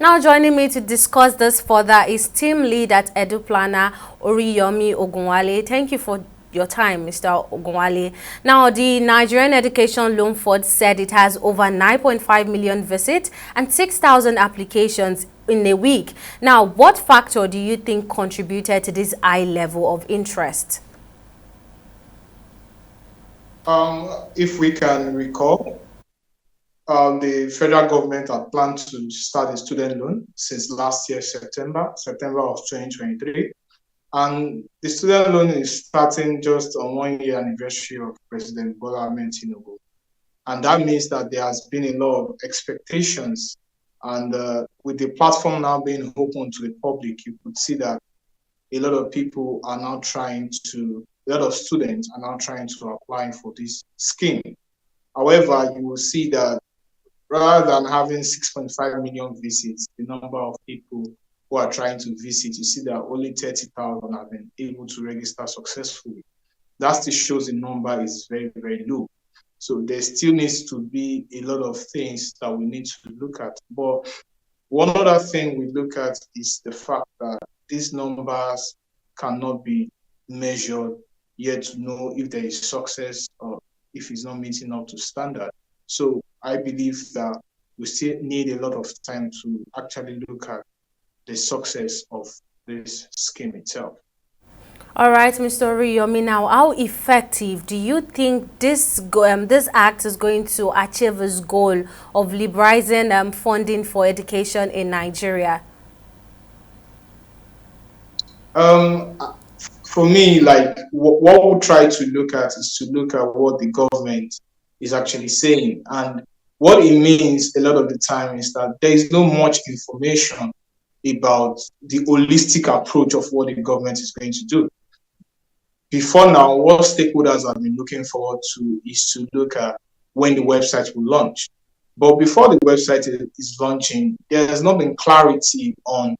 Now joining me to discuss this further is team lead at Edu Planner Oriyomi Ogunwale. Thank you for your time, Mr. Ogunwale. Now, the Nigerian Education Loan Fund said it has over 9.5 million visits and 6,000 applications in a week. Now, what factor do you think contributed to this high level of interest? If we can recall, the federal government had planned to start a student loan since last year, September of 2023. And the student loan is starting just on 1 year anniversary of President Bola Ahmed Tinubu. And that means that there has been a lot of expectations. And with the platform now being open to the public, you could see that a lot of people are now a lot of students are now trying to apply for this scheme. However, you will see that rather than having 6.5 million visits, the number of people who are trying to visit, you see that only 30,000 have been able to register successfully. That still shows the number is very, very low. So there still needs to be a lot of things that we need to look at. But one other thing we look at is the fact that these numbers cannot be measured yet to know if there is success or if it's not meeting up to standard. So I believe that we still need a lot of time to actually look at the success of this scheme itself. All right, Mr. Oriyomi, now how effective do you think this act is going to achieve its goal of liberalizing funding for education in Nigeria? Um, for me, like what we'll try to look at is to look at what the government is actually saying. And what it means a lot of the time is that there is not much information about the holistic approach of what the government is going to do. Before now, what stakeholders have been looking forward to is to look at when the website will launch. But before the website is launching, there has not been clarity on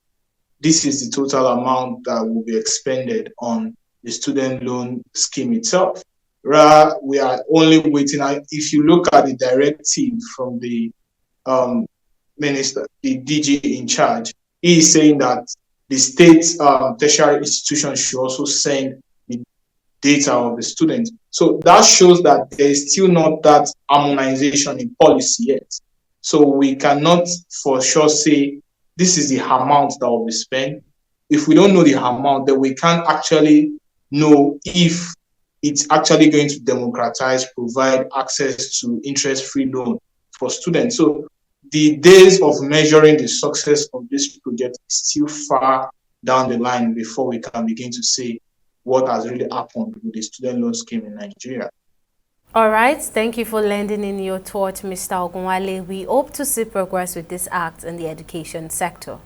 this is the total amount that will be expended on the student loan scheme itself. Rather, we are only waiting. If you look at the directive from the minister, the DG in charge, he is saying that the state tertiary institutions should also send the data of the students. So that shows that there is still not that harmonization in policy yet. So we cannot for sure say this is the amount that will be spent. If we don't know the amount, then we can't actually know if it's actually going to democratize, provide access to interest-free loan for students. So the days of measuring the success of this project is still far down the line before we can begin to say what has really happened with the student loan scheme in Nigeria. All right, thank you for lending in your thought, Mr. Ogunwale. We hope to see progress with this act in the education sector.